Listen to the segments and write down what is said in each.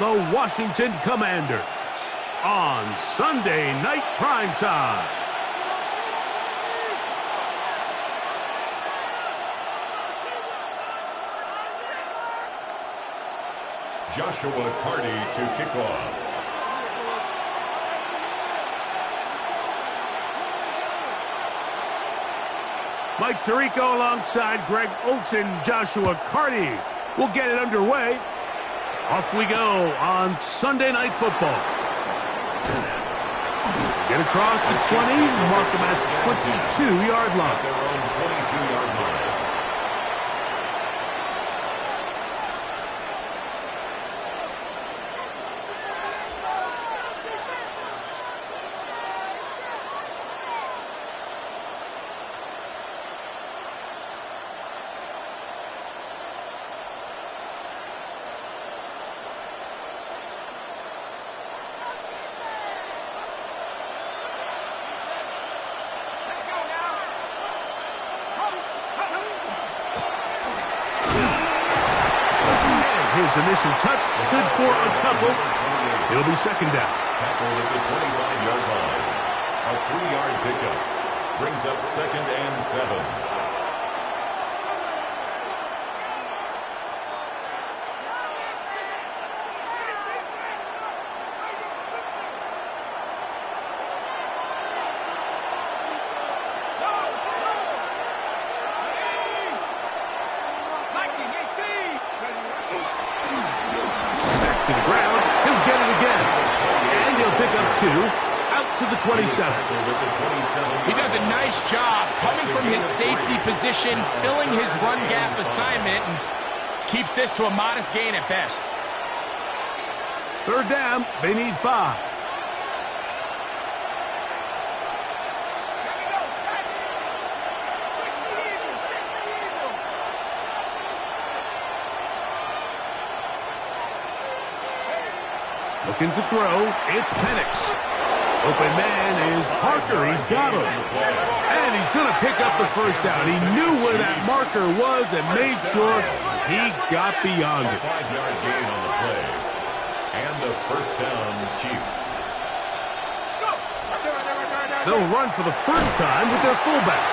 the Washington Commanders on Sunday Night Primetime. Joshua Carty to kick off. Mike Tirico alongside Greg Olsen. Joshua Carty will get it underway. Off we go on Sunday Night Football. Get across the 20, mark them at the 22-yard line. Their own 22-yard line. His initial touch, good for a couple. It'll be second down. Tackled at the 25-yard line. A 3-yard pickup brings up 2nd and 7. To the ground, he'll get it again. And he'll pick up 2, out to the 27. He does a nice job coming from his safety position, filling his run gap assignment, and keeps this to a modest gain at best. Third down, they need 5. Looking to throw, it's Penix. Open man is Parker. He's got him. And he's going to pick up the first down. He knew where that marker was and made sure he got beyond it. 5-yard gain on the play. And the first down, Chiefs. They'll run for the first time with their fullback.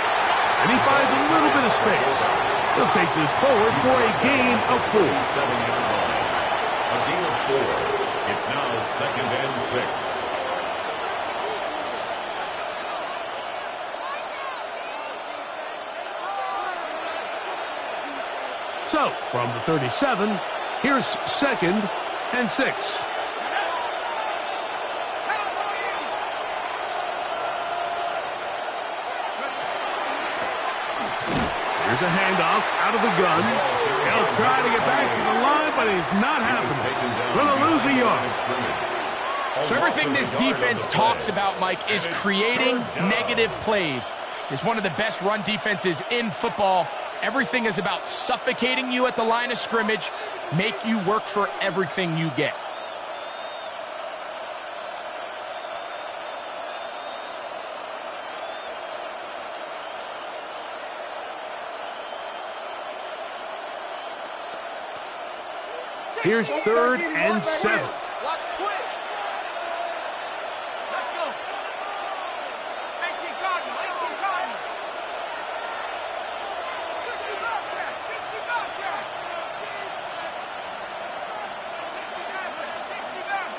And he finds a little bit of space. He'll take this forward for a gain of 4. 7-yard line. A gain of 4. It's now 2nd and 6. So, from the 37, here's 2nd and 6. Here's a handoff out of the gun. He'll try to get back to the line, but he's not happening. Going to lose a yard. So everything this defense talks about, Mike, is creating negative plays. It's one of the best run defenses in football. Everything is about suffocating you at the line of scrimmage, make you work for everything you get. Here's 3rd and 7. Watch quick. Let's go. 18 Cardinal, 18 Cardinal. 60 Bobcat, 60 Bobcat. 60 Bobcat, 60 Bobcat.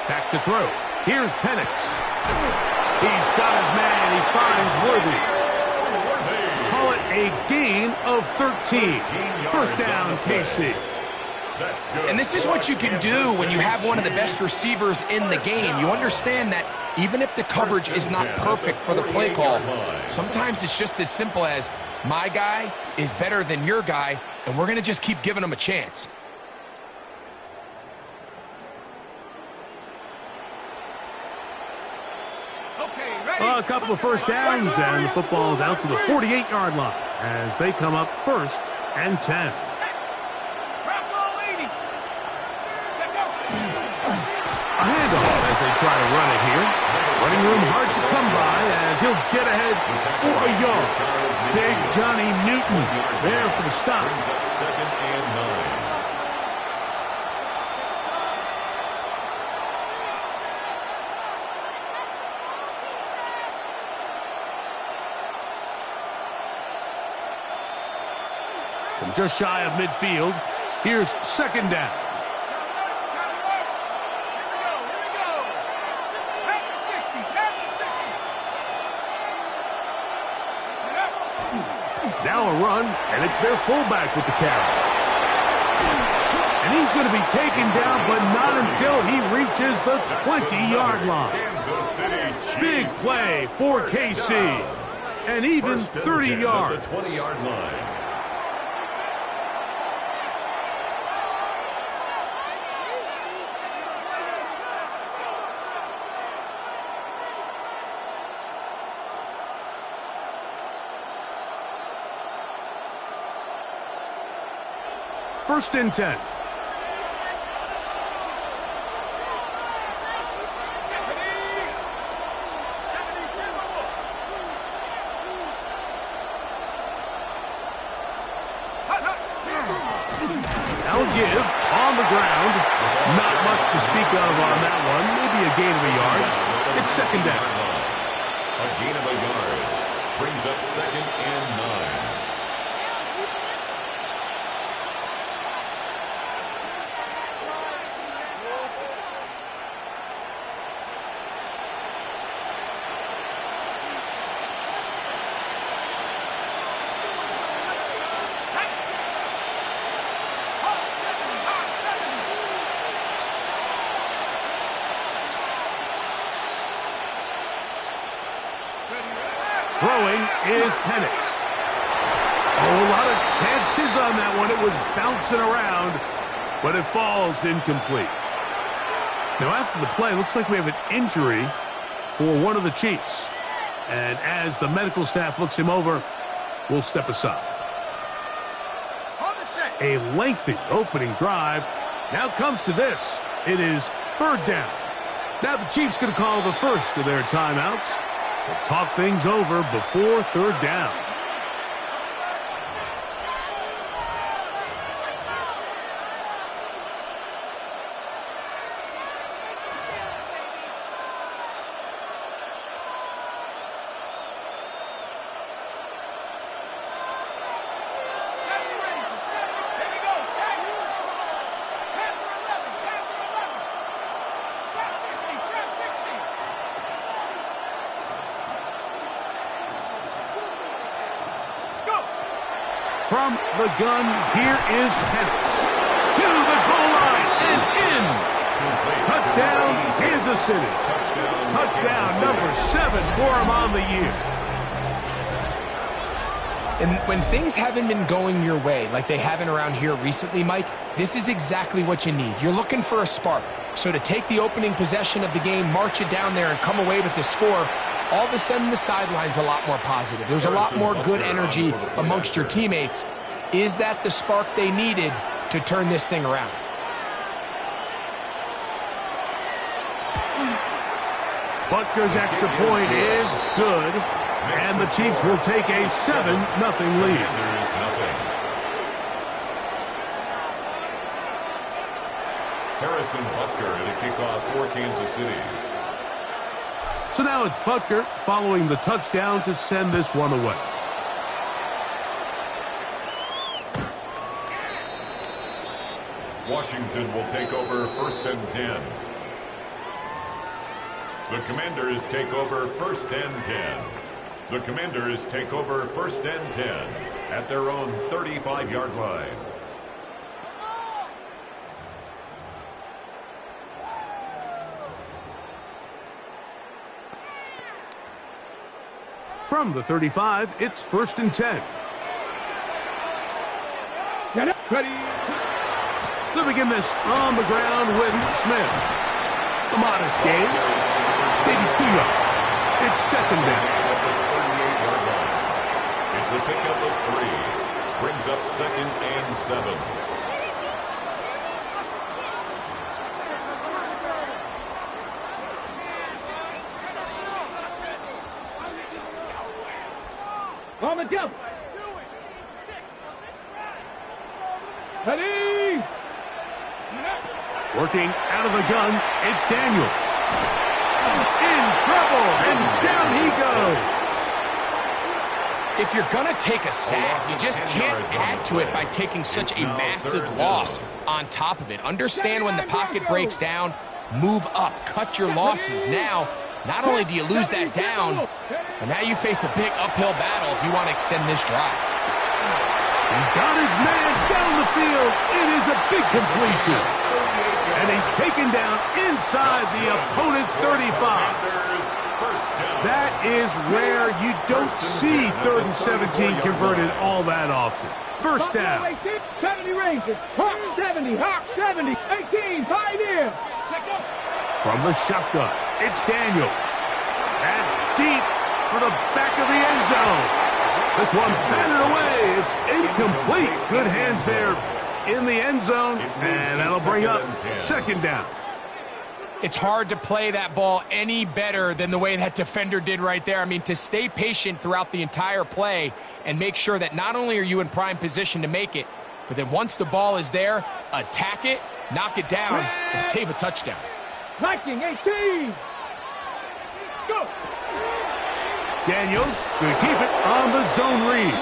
Back to throw. Here's Penix. He's got his man. He finds Worthy. Call it a gain of 13. First down, KC. And this is what you can do when you have one of the best receivers in the game. You understand that even if the coverage is not perfect for the play call, sometimes it's just as simple as my guy is better than your guy, and we're going to just keep giving him a chance. A couple of first downs, and the football's out to the 48-yard line as they come up 1st and 10. A handoff as they try to run it here. Running room hard to come by as as he'll get ahead for a yard. Big Johnny Newton there for the stop. Brings up 2nd and 9. From just shy of midfield, here's 2nd down. Now a run, and it's their fullback with the carry. And he's going to be taken down, but not until he reaches the 20-yard line. Kansas City Chiefs. Big play for KC. And even 30 yards. The 20-yard line. First and 10. Now give on the ground. Not much to speak of on that one. Maybe a gain of a yard. It's 2nd down. A gain of a yard. Brings up 2nd and 9. Throwing is Penix. Oh, a lot of chances on that one. It was bouncing around, but it falls incomplete. Now, after the play, looks like we have an injury for one of the Chiefs. And as the medical staff looks him over, we'll step aside. A lengthy opening drive. Now comes to this. It is 3rd down. Now the Chiefs going to call the first of their timeouts. We'll talk things over before 3rd down. From the gun, here is Penix. To the goal line and in. Touchdown, Kansas City. Touchdown number 7 for him on the year. And when things haven't been going your way, like they haven't around here recently, Mike, this is exactly what you need. You're looking for a spark. So to take the opening possession of the game, march it down there, and come away with the score, all of a sudden the sideline's a lot more positive. There's a lot more good energy amongst your teammates. Is that the spark they needed to turn this thing around? Butker's extra point is good, and the Chiefs will take a 7-0 lead. There is nothing. Harrison Butker at a kickoff for Kansas City. So now it's Butker following the touchdown to send this one away. Washington will take over 1st and 10. The Commanders take over 1st and 10. The Commanders take over 1st and 10 at their own 35-yard line. From the 35, it's 1st and 10. Get it, ready. They'll begin this on the ground with Smith. A modest gain, maybe 2 yards. It's 2nd down. It's a pickup of 3. Brings up 2nd and 7. Ready? Working out of the gun, it's Daniels. In trouble, and down he goes. If you're going to take a sack, you just can't add to it by taking such a massive loss on top of it. Understand when the pocket breaks down, move up, cut your losses. Now, not only do you lose that down, but now you face a big uphill battle if you want to extend this drive. He's got his man down the field. It is a big completion. And he's taken down inside the opponent's 35. That is rare. You don't see 3rd and 17 converted all that often. First down. 70 Rangers. Hawk 70. Hawk 70. 18. 5 in. From the shotgun, it's Daniels. That's deep for the back of the end zone. This one batted away. It's incomplete. Good hands there in the end zone, and that'll bring up 2nd down. It's hard to play that ball any better than the way that defender did right there. I mean, to stay patient throughout the entire play and make sure that not only are you in prime position to make it, but then once the ball is there, attack it, knock it down, and save a touchdown. Viking 18. Go. Daniels going to keep it on the zone read.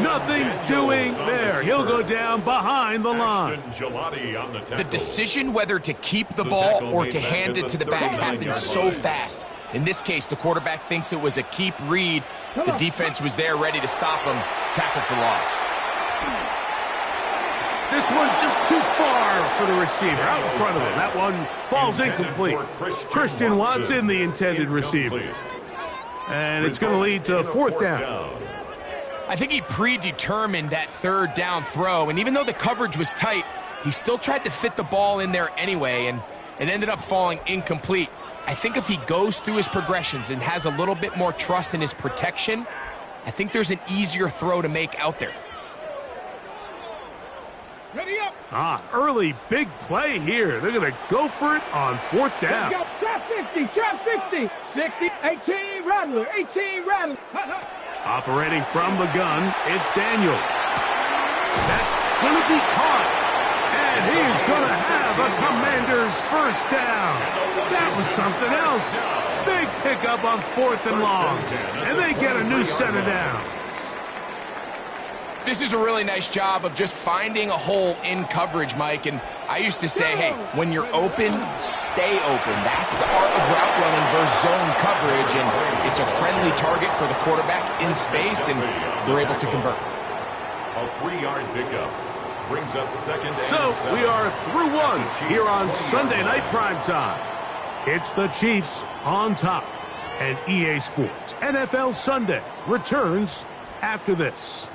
Nothing doing there. He'll go down behind the line. The decision whether to keep the ball or to hand it to the back happens so fast. In this case, the quarterback thinks it was a keep read. The defense was there ready to stop him. Tackle for loss. This one just too far for the receiver. Out in front of him. That one falls incomplete. Christian Watson, the intended receiver. And it's going to lead to 4th down. I think he predetermined that 3rd down throw, and even though the coverage was tight, he still tried to fit the ball in there anyway, and it ended up falling incomplete. I think if he goes through his progressions and has a little bit more trust in his protection, I think there's an easier throw to make out there. Ready up. Early big play here. They're going to go for it on 4th down. Trap 60, trap 60. 60, 18, Rattler, 18, Rattler. Operating from the gun, it's Daniels. That's going to be caught. And he's going to have a Commander's 1st down. That was something else. Big pickup on 4th and long. And they get a new set of downs. This is a really nice job of just finding a hole in coverage, Mike. And I used to say, hey, when you're open, stay open. That's the art of route running versus zone coverage. And it's a friendly target for the quarterback in space, and they're able to convert. A 3-yard pickup brings up 2nd and 7. So we are through one here on Sunday Night Primetime. It's the Chiefs on top. And EA Sports NFL Sunday returns after this.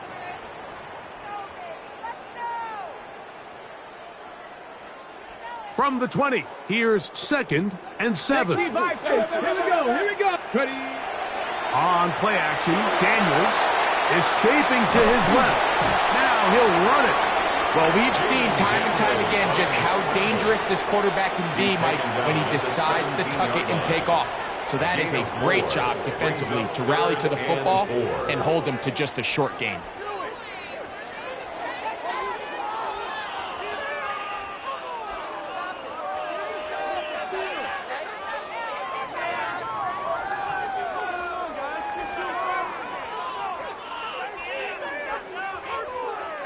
From the 20, here's 2nd and 7. Here we go. Ready. On play action, Daniels escaping to his left. Now he'll run it. Well, we've seen time and time again just how dangerous this quarterback can be, Mike, when he decides to tuck it and take off. So that is a great job defensively to rally to the football and hold him to just a short gain.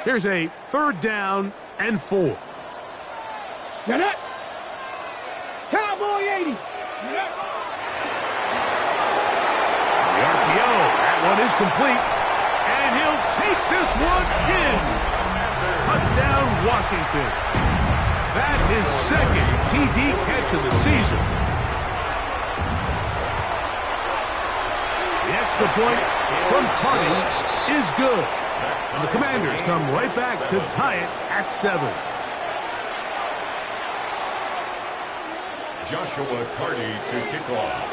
Here's a 3rd down and 4. Get it. Cowboy 80. The RPO, that one is complete. And he'll take this one in. Touchdown, Washington. That is 2nd TD catch of the season. The extra point from Carney is good. And the Commanders come right back to tie it at 7. Joshua Carney to kick off.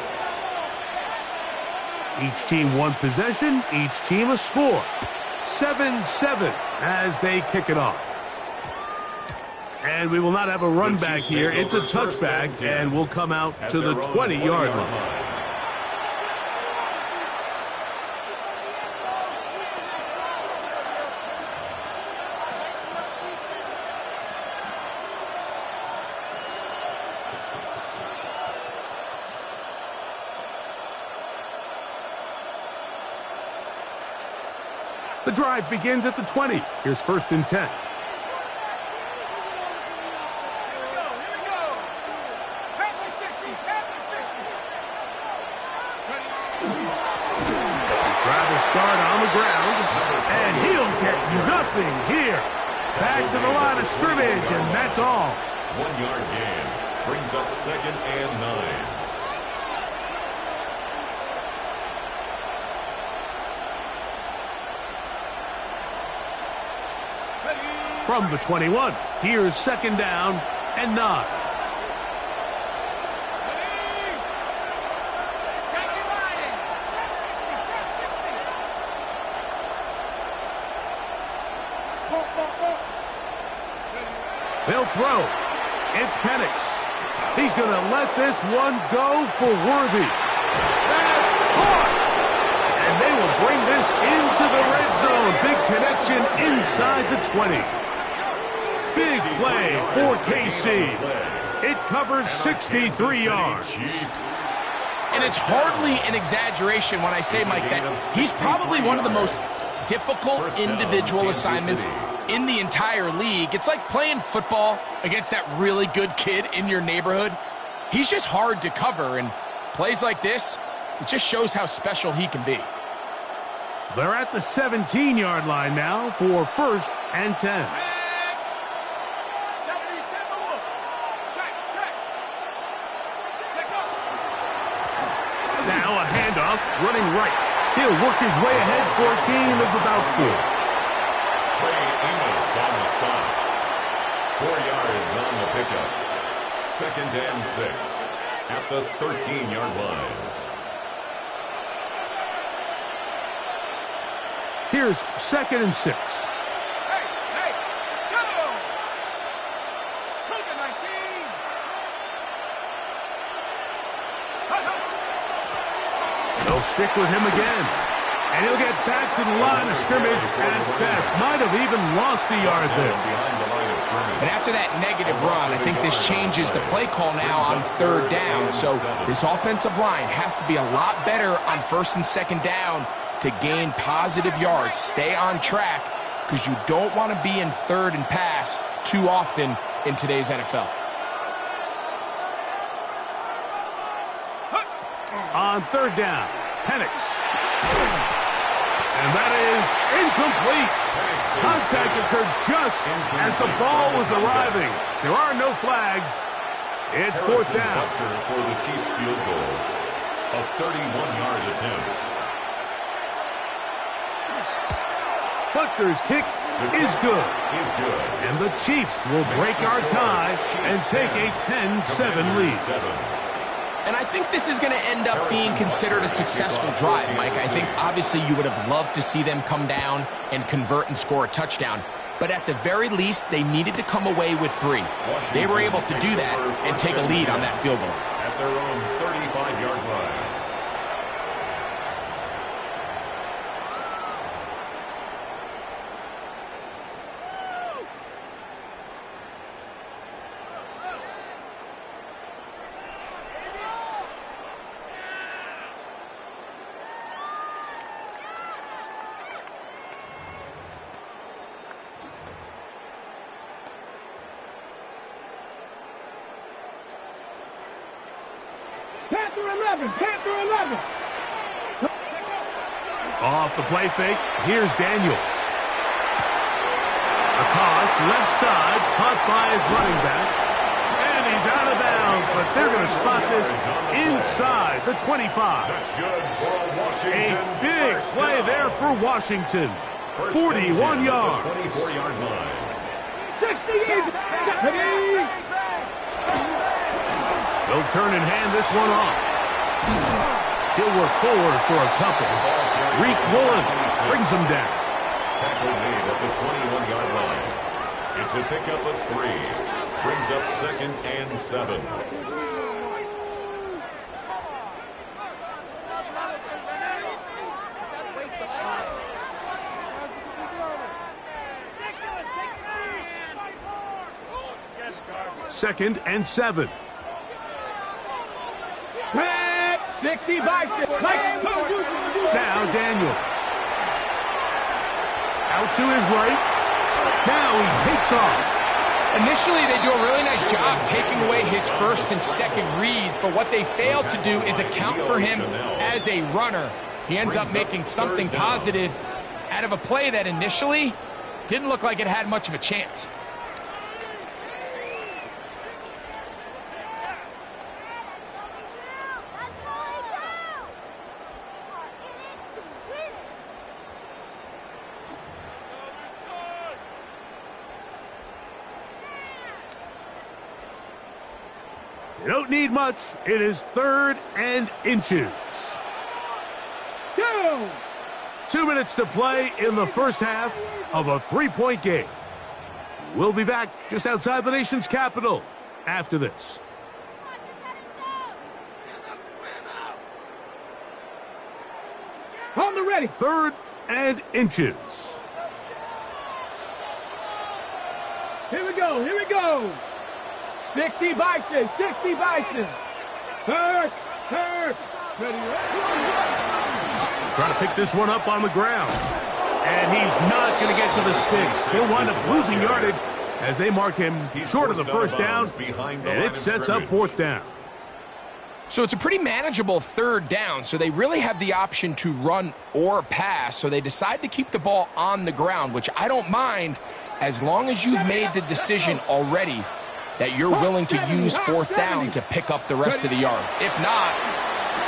Each team one possession, each team a score. 7-7 as they kick it off. And we will not have a run back here. It's a touchback, and we'll come out to the 20-yard line. The drive begins at the 20. Here's 1st and 10. Start on the ground, and he'll get nothing here. Back to the line of scrimmage, and that's all. 1 yard gain brings up 2nd and 9. From the 21, here's 2nd down and 9. They'll throw. It's Penix. He's going to let this one go for Worthy. That's caught. And they will bring this into the red zone. Big connection inside the 20. Big play for KC. It covers 63 yards. And it's hardly an exaggeration when I say, Mike, that he's probably one of the most difficult individual assignments in the entire league. It's like playing football against that really good kid in your neighborhood. He's just hard to cover, and plays like this, it just shows how special he can be. They're at the 17-yard line now for 1st and 10. Now a handoff, running right. He'll work his way ahead for a gain of about 4. On the stop. 4 yards on the pickup. 2nd and 6 at the 13-yard line. Here's 2nd and 6. Hey, go! COVID-19. They'll stick with him again. And he'll get back to the line of scrimmage at best. Might have even lost a yard there. But after that negative run, I think this changes the play call now on 3rd down. So this offensive line has to be a lot better on 1st and 2nd down to gain positive yards. Stay on track, because you don't want to be in 3rd and pass too often in today's NFL. On 3rd down, Penix. And that is incomplete. Contact occurred just as the ball was arriving. There are no flags. It's 4th down. For the Chiefs field goal. A 31-yard attempt. Butker's kick is good. And the Chiefs will break our tie and take a 10-7 lead. And I think this is going to end up being considered a successful drive, Mike. I think obviously you would have loved to see them come down and convert and score a touchdown. But at the very least, they needed to come away with 3. They were able to do that and take a lead on that field goal. At their own 35-yard line. Panther 11. Off the play fake, here's Daniels. A toss, left side, caught by his running back. And he's out of bounds, but they're going to spot this inside the 25. That's good for Washington. A big play there for Washington. 41 yards. 24-yard line. 60. They'll turn and hand this one off. He'll work forward for a couple. Reek Woolen brings him down. Tackle made at the 21-yard line. It's a pickup of 3. Brings up 2nd and 7. Second and 7. 60 by 6. Now Daniels. Out to his right. Now he takes off. Initially, they do a really nice job taking away his first and second reads, but what they failed to do is account for him as a runner. He ends up making something positive out of a play that initially didn't look like it had much of a chance. They don't need much. It is 3rd and inches. 2 minutes to play in the first half of a 3-point game. We'll be back just outside the nation's capital after this. On the ready. 3rd and inches. Here we go. Here we go. 60 Bison, 60 Bison. Turk, ready. Trying to pick this one up on the ground. And he's not going to get to the sticks. He'll wind up losing yardage as they mark him short of the first down. And it sets up 4th down. So it's a pretty manageable 3rd down, so they really have the option to run or pass, so they decide to keep the ball on the ground, which I don't mind as long as you've made the decision already that you're willing to use 4th down to pick up the rest of the yards. If not,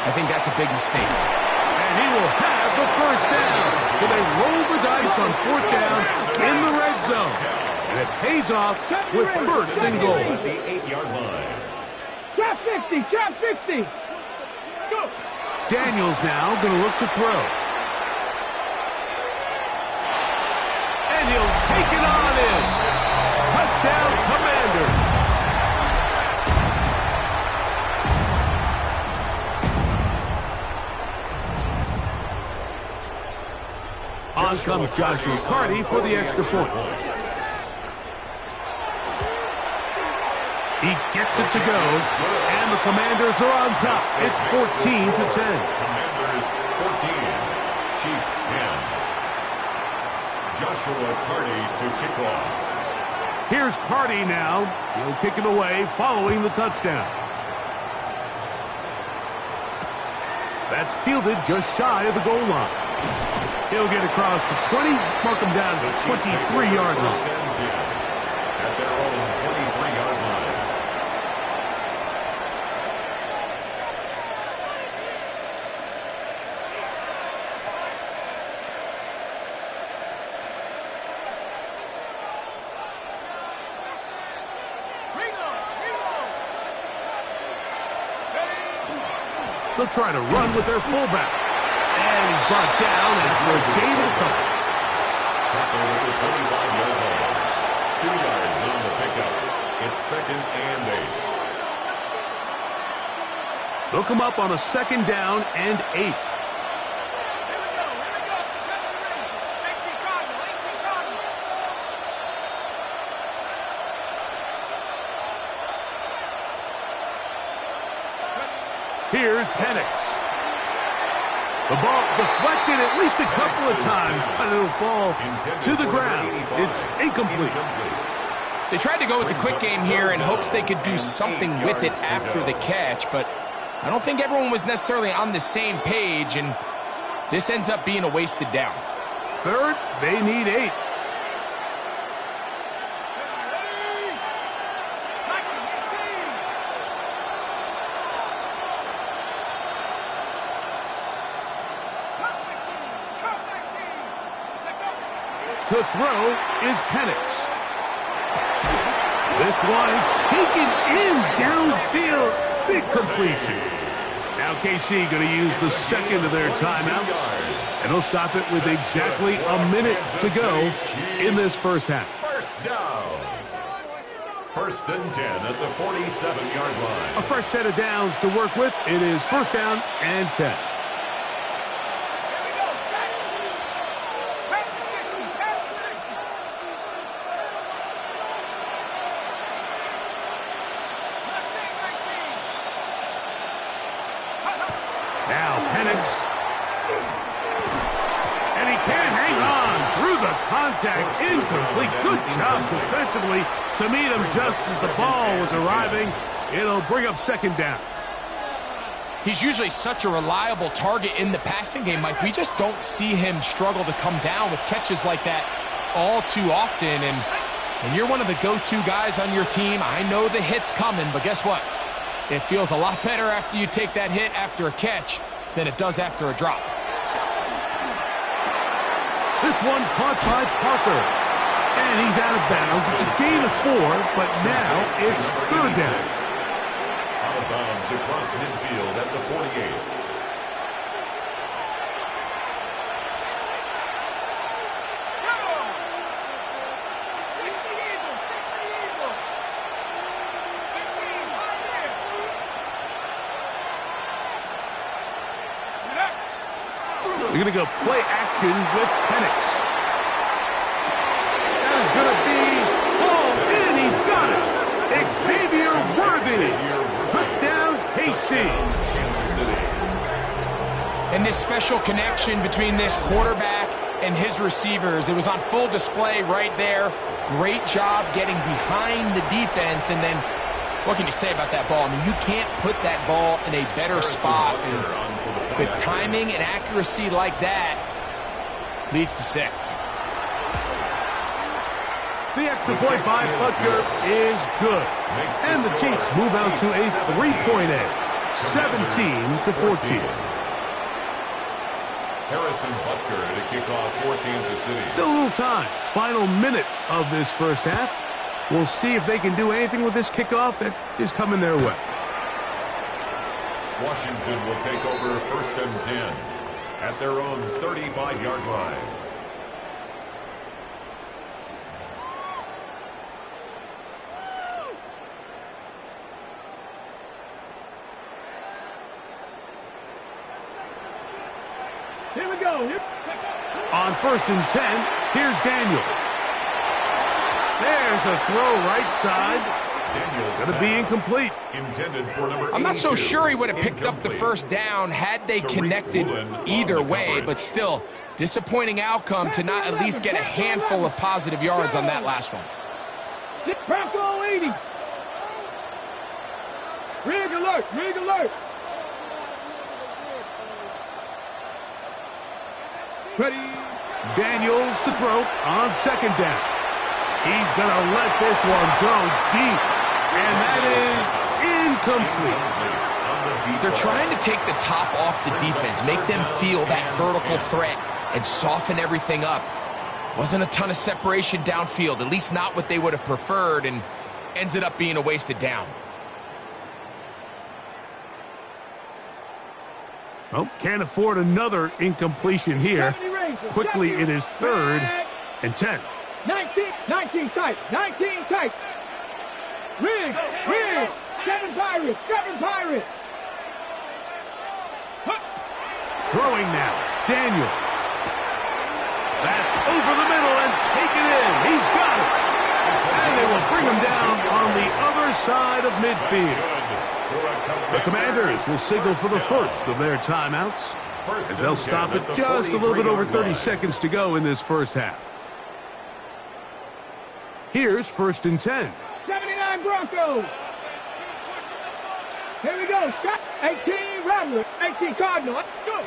I think that's a big mistake. And he will have the first down. So they roll the dice on 4th down in the red zone. And it pays off with 1st and goal. At the 8-yard line. Trap 60, trap 60. Go. Daniels now going to look to throw. And he'll take it on in. Touchdown, Commanders. On comes Joshua Carty for the extra point. He gets it to go, and the Commanders are on top. It's 14-10. Commanders 14, Chiefs 10. Joshua Carty to kick off. Here's Carty now. He'll kick it away following the touchdown. That's fielded just shy of the goal line. He'll get across the 20, mark him down to the 23-yard line. At their own 23-yard line. They'll try to run with their fullback. And he's brought down after a gain of a couple. Tackled at the 25-yard line. 2 yards on the pickup. It's 2nd and 8. They'll come up on a 2nd down and 8. Here's Penix. The ball deflected at least a couple of times, but it'll fall to the ground. It's incomplete. They tried to go with the quick game here in hopes they could do something with it after the catch, but I don't think everyone was necessarily on the same page, and this ends up being a wasted down. 3rd, they need 8. To throw is Penix. This one is taken in downfield. Big completion. Now KC going to use the 2nd of their timeouts. And they'll stop it with exactly a minute to go in this first half. First down. 1st and 10 at the 47-yard line. A fresh set of downs to work with. It is 1st down and 10. Now Penix. And he can't hang on through the contact, incomplete. Good job defensively to meet him just as the ball was arriving. It'll bring up second down. He's usually such a reliable target in the passing game, Mike. We just don't see him struggle to come down with catches like that all too often. And when you're one of the go-to guys on your team, I know the hit's coming, but guess what? It feels a lot better after you take that hit after a catch than it does after a drop. This one caught by Parker. And he's out of bounds. It's a gain of 4, but now it's third down. Out of bounds across midfield at the 48. We're going to go play action with Penix. That is going to be hauled in. He's got it. Xavier Worthy. Touchdown, KC. And this special connection between this quarterback and his receivers, it was on full display right there. Great job getting behind the defense. And then, what can you say about that ball? I mean, you can't put that ball in a better spot. And with timing and accuracy like that, leads to 6. The extra point by Butker is good. And the Chiefs move out to a 3-point edge, 17-14. Harrison Butker to kick off for Kansas City. Still a little time. Final minute of this first half. We'll see if they can do anything with this kickoff that is coming their way. Washington will take over first and 10 at their own 35-yard line. Here we go. On first and 10, here's Daniels. There's a throw right side. It's going to be incomplete. Intended for number I'm not so sure he would have picked up the first down had they connected either way, but still, disappointing outcome to not at least get a handful of positive yards on that last one. Bronco 80. Rig alert, rig alert. Ready. Daniels to throw on second down. He's going to let this one go deep. And that is incomplete. They're trying to take the top off the defense, make them feel that vertical threat, and soften everything up. Wasn't a ton of separation downfield, at least not what they would have preferred, and ends it up being a wasted down. Well, can't afford another incompletion here. Quickly, it is third and 10. 19 tight, 19 tight. Rig, 7 Pirates, 7 Pirates. Throwing now, Daniels. That's over the middle and taken in. He's got it. And they will bring him down on the other side of midfield. The Commanders will signal for the first of their timeouts as they'll stop it just a little bit over 30 seconds to go in this first half. Here's first and 10. 79 Broncos. Here we go. Shot. 18 Rattler. 18 Cardinal. Let's go.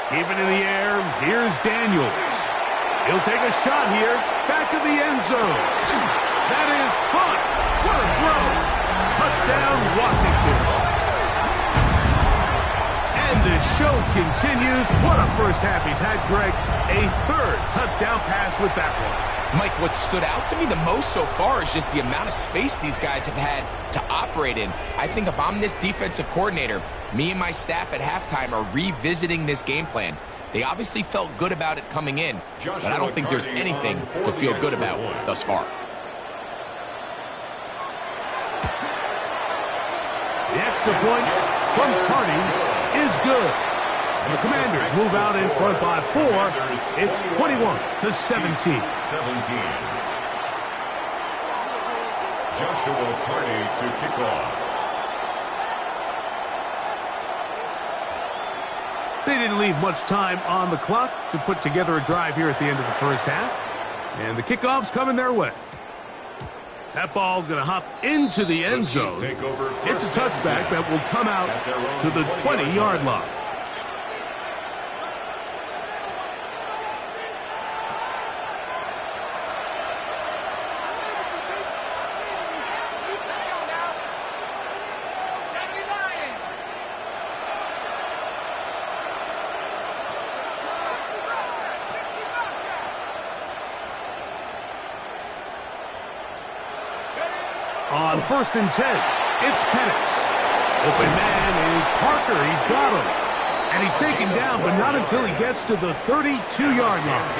Keep it in the air. Here's Daniels. He'll take a shot here. Back to the end zone. That is caught. What a throw. Touchdown, Washington. And the show continues. What a first half he's had, Greg. A third touchdown pass with that one. Mike, what stood out to me the most so far is just the amount of space these guys have had to operate in. I think if I'm this defensive coordinator, me and my staff at halftime are revisiting this game plan. They obviously felt good about it coming in, but I don't think there's anything to feel good about thus far. The extra point from Carney is good. And the Commanders move out in front by 4. It's 21-17. Joshua Carney to kick off. They didn't leave much time on the clock to put together a drive here at the end of the first half. And the kickoff's coming their way. That ball going to hop into the end zone. It's a touchback that will come out to the 20-yard line. On 1st and 10, it's Penix. Open man is Parker. He's got him. And he's taken down, but not until he gets to the 32-yard line.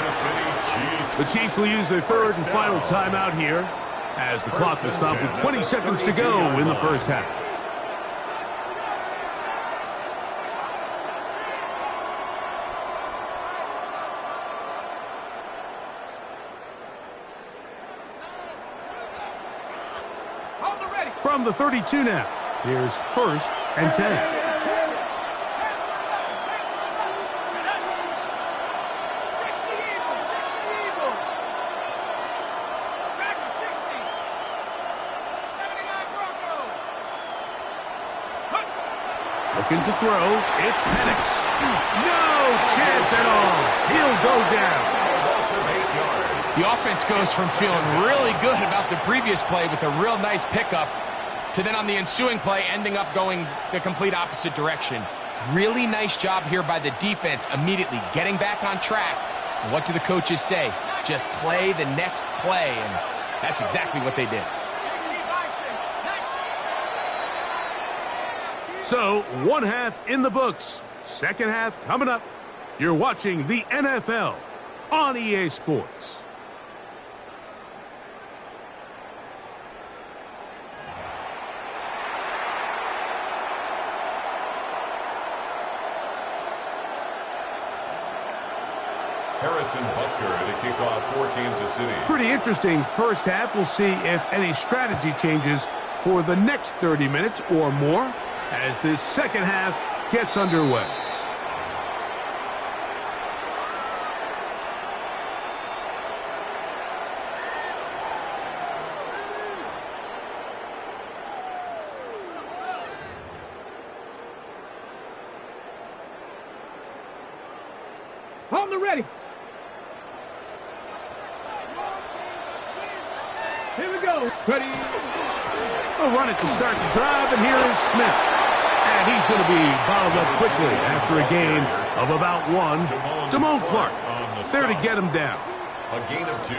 The Chiefs will use their third and final timeout here as the clock will stop with 20 seconds to go in the first half. From the 32 now, here's 1st and 10. Looking to throw, it's Penix. No chance at all. He'll go down. The offense goes from feeling really good about the previous play with a real nice pickup to then on the ensuing play ending up going the complete opposite direction. Really nice job here by the defense immediately getting back on track. And what do the coaches say? Just play the next play, and that's exactly what they did. So, one half in the books. Second half coming up. You're watching the NFL on EA Sports. Harrison Butker at a kickoff for Kansas City. Pretty interesting first half. We'll see if any strategy changes for the next 30 minutes or more as this second half gets underway. On the ready. Here we go. Ready. We'll run it to start the drive, and here is Smith. And he's going to be bottled up quickly after a gain of about 1. Damone Clark there to get him down. A gain of 2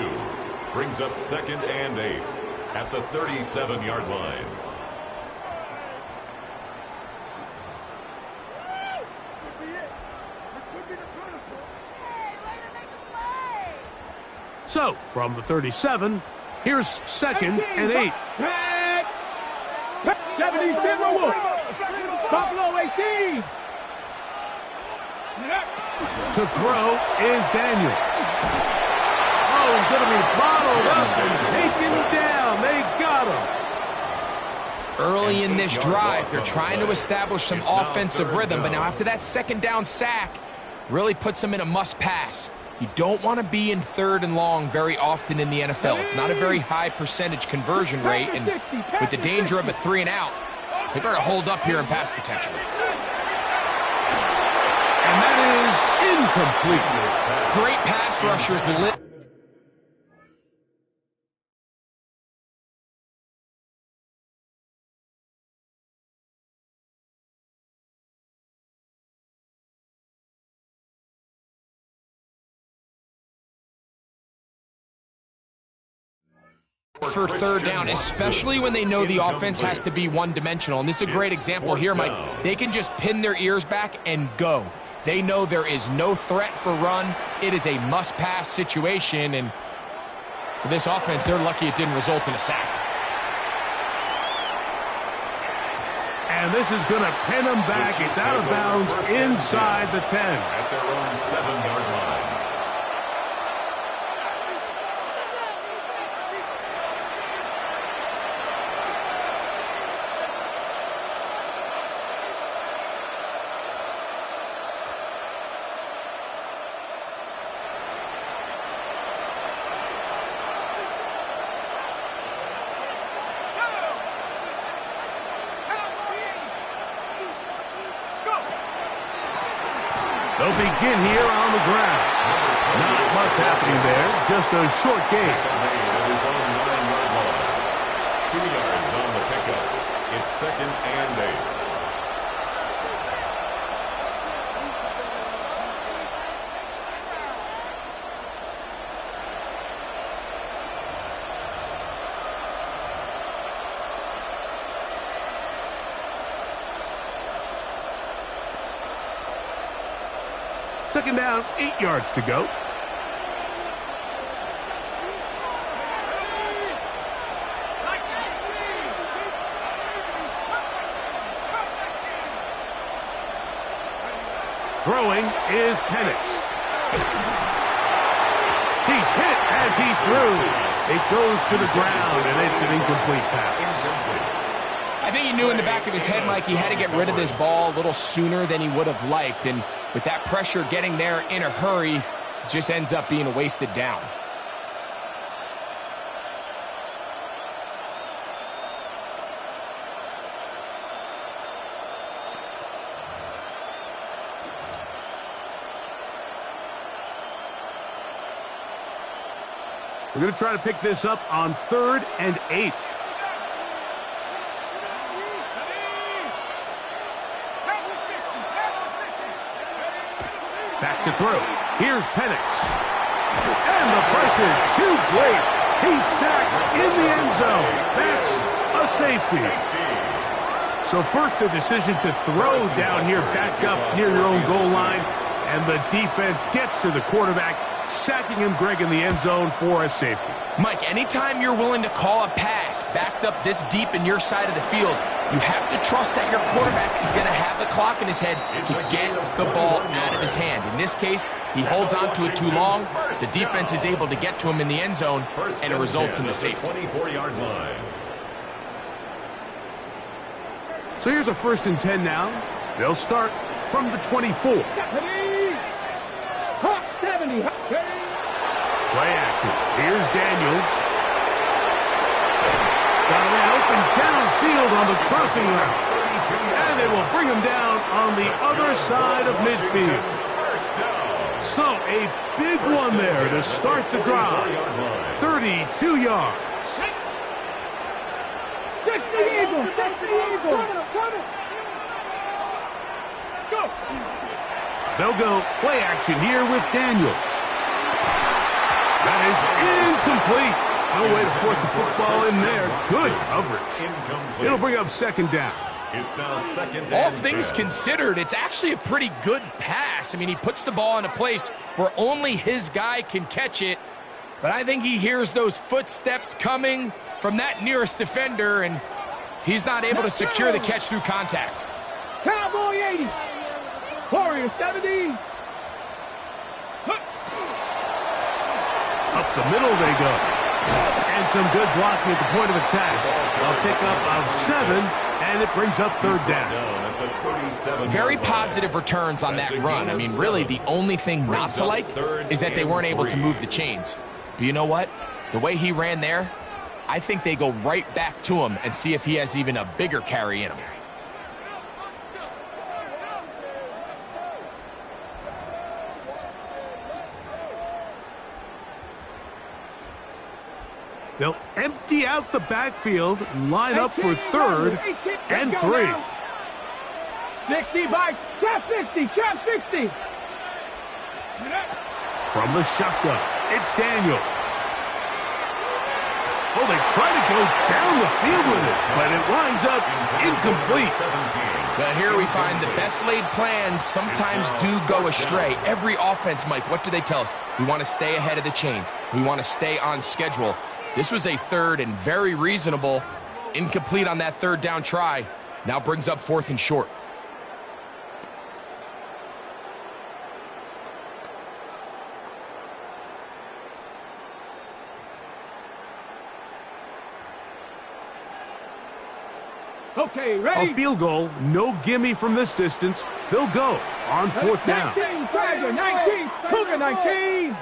brings up 2nd and 8 at the 37-yard line. So, from the 37, here's 2nd and 8. 70-0. Buffalo 18. To throw is Daniels. Oh, he's going to be bottled up and taken down. They got him. Early in this drive, they're trying to establish some offensive rhythm, but now after that second down sack, really puts them in a must-pass. You don't want to be in 3rd and long very often in the NFL. It's not a very high percentage conversion rate, and with the danger of a 3 and out, they better hold up here in pass protection. And that is incomplete. Great pass rushers. For 3rd down, especially when they know the offense has to be one-dimensional. And this is a great example here, Mike. They can just pin their ears back and go. They know there is no threat for run. It is a must-pass situation, and for this offense, they're lucky it didn't result in a sack. And this is going to pin them back. It's out of bounds inside the 10. At their own 7-yard line. They'll begin here on the ground. Not much happening there, just a short gain. 2 yards on the pickup. It's 2nd and 8. Second down, 8 yards to go. Throwing is Penix. He's hit as he threw. It goes to the ground, and it's an incomplete pass. I think he knew in the back of his head, Mike, he had to get rid of this ball a little sooner than he would have liked. And with that pressure getting there in a hurry, it just ends up being a wasted down. We're going to try to pick this up on 3rd and 8. Back to throw. Here's Penix. And the pressure too great. He's sacked in the end zone. That's a safety. So first the decision to throw down here back up near your own goal line. And the defense gets to the quarterback, sacking him, Greg, in the end zone for a safety. Mike, anytime you're willing to call a pass backed up this deep in your side of the field, you have to trust that your quarterback is going to have the clock in his head to get the ball out of his hand. In this case, he holds on to it too long. The defense is able to get to him in the end zone, and it results in the safety. 24-yard line. So here's a 1st and 10 now. They'll start from the 24. Play action. Here's Daniels. Got a man open downfield on the crossing route. And they will bring him down on the other side of midfield. So a big one there to start the drive. 32 yards. 60 Eagles. 60 Eagles. Go. They'll go play action here with Daniels. That is incomplete. No way to force the football in there. Good coverage. It'll bring up 2nd down. It's now 2nd and All things 10. considered, it's actually a pretty good pass. I mean, he puts the ball in a place where only his guy can catch it. But I think he hears those footsteps coming from that nearest defender, and he's not able to secure the catch through contact. Cowboy 80. Warrior 70. Up the middle they go. And some good blocking at the point of attack. A pickup of 7, and it brings up 3rd down. Very positive returns on that run. I mean, really, the only thing not to like is that they weren't able to move the chains. But you know what? The way he ran there, I think they go right back to him and see if he has even a bigger carry in him. They'll empty out the backfield and line up for 3rd and 3. 60 by trap 60. Trap 60. From the shotgun, it's Daniels. Oh, they try to go down the field with it, but it winds up incomplete. But here we find the best laid plans sometimes do go astray. Every offense, Mike, what do they tell us? We want to stay ahead of the chains. We want to stay on schedule. This was a 3rd and very reasonable. Incomplete on that 3rd down try. Now brings up 4th and short. Okay, ready? A field goal, no gimme from this distance. They'll go on 4th down. 19, Tiger, 19, Cougar 19.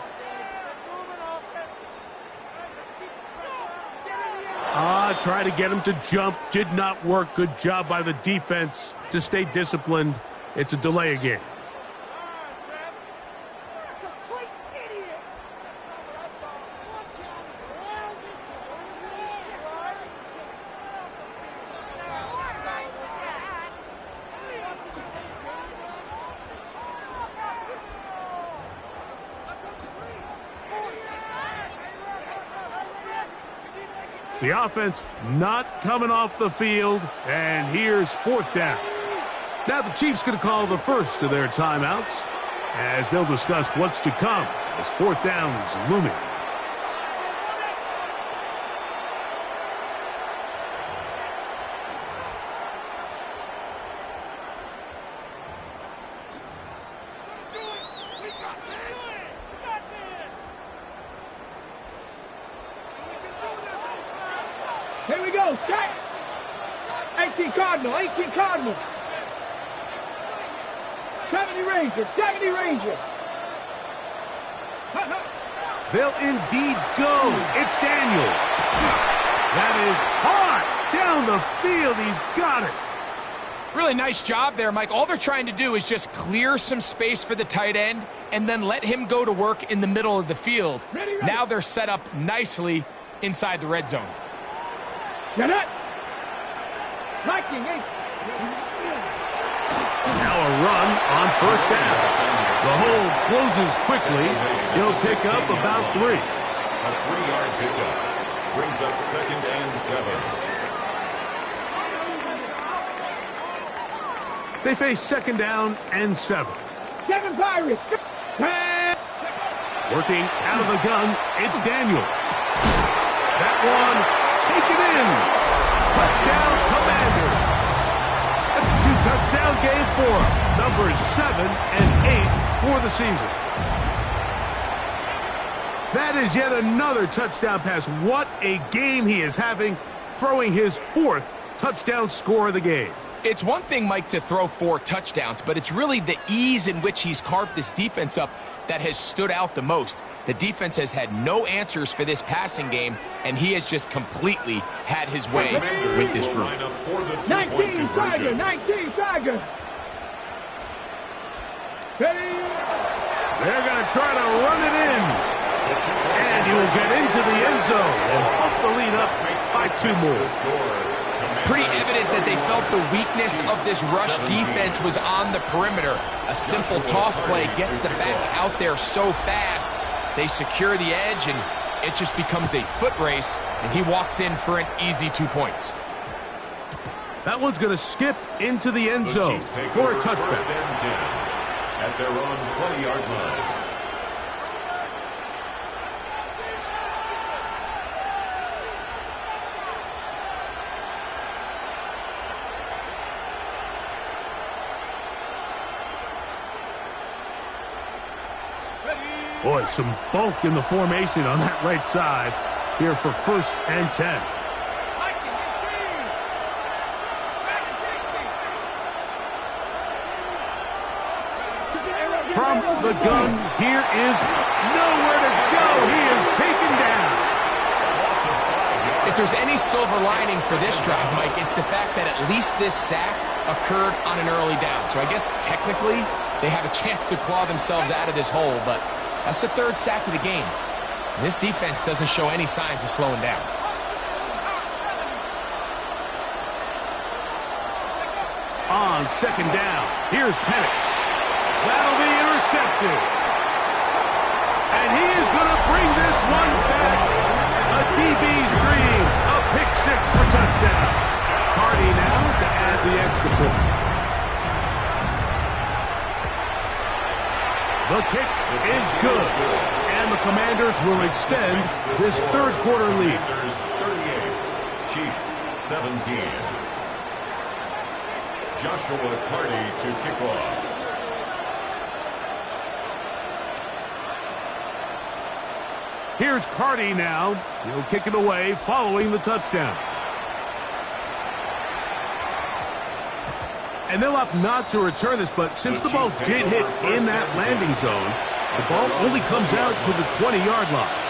Try to get him to jump. Did not work. Good job by the defense to stay disciplined. It's a delay again. The offense not coming off the field, and here's 4th down. Now the Chiefs going to call the first of their timeouts as they'll discuss what's to come as 4th down is looming. Here we go, set. 18 Cardinal, 18 Cardinal. 70 Ranger, 70 Ranger. They'll indeed go. It's Daniels. That is hard. Down the field, he's got it. Really nice job there, Mike. All they're trying to do is just clear some space for the tight end and then let him go to work in the middle of the field. Ready. Now they're set up nicely inside the red zone. Get it. Liking it. Now a run on 1st down. The hold closes quickly. He'll pick up about 3. A 3-yard pickup brings up 2nd and 7. They face 2nd down and 7. 7 Pirates. Working out of the gun, it's Daniels. That one, taken in. Touchdown, Commanders. That's a 2-touchdown game for him. Numbers 7 and 8 for the season. That is yet another touchdown pass. What a game he is having, throwing his 4th touchdown score of the game. It's one thing, Mike, to throw 4 touchdowns, but it's really the ease in which he's carved this defense up that has stood out the most. The defense has had no answers for this passing game, and he has just completely had his way with this group. 19 Tiger, 19 Tiger. Ready. They're going to try to run it in. And he will get into the end zone and bump the lead up by 2 more. Pretty evident that they felt the weakness of this rush defense was on the perimeter. A simple toss play gets the back out there so fast. They secure the edge, and it just becomes a foot race, and he walks in for an easy 2 points. That one's going to skip into the end zone for a touchback. At their own 20-yard line. Boy, some bulk in the formation on that right side here for 1st and 10. From the gun, here is nowhere to go. He is taken down. If there's any silver lining for this drive, Mike, it's the fact that at least this sack occurred on an early down. So I guess technically they have a chance to claw themselves out of this hole, but that's the 3rd sack of the game. And this defense doesn't show any signs of slowing down. On 2nd down, here's Penix. That'll be intercepted. And he is going to bring this one back. A DB's dream. A pick 6 for touchdowns. Hardy now to add the extra point. The kick is good. And the Commanders will extend this 3rd quarter lead. 38, Chiefs 17. Joshua Carty to kick off. Here's Carty now. He'll kick it away following the touchdown. And they'll opt not to return this, but since the ball did hit in that landing zone, the ball only comes out to the 20-yard line.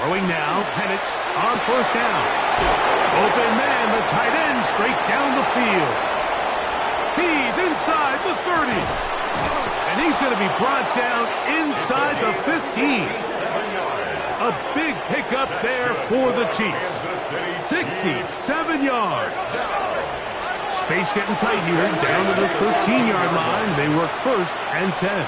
Throwing now, Penix on 1st down. Open man, the tight end, straight down the field. He's inside the 30. And he's going to be brought down inside the 15. A big pickup there for the Chiefs. 67 yards. Space getting tight here, down to the 13-yard line. They work first and 10.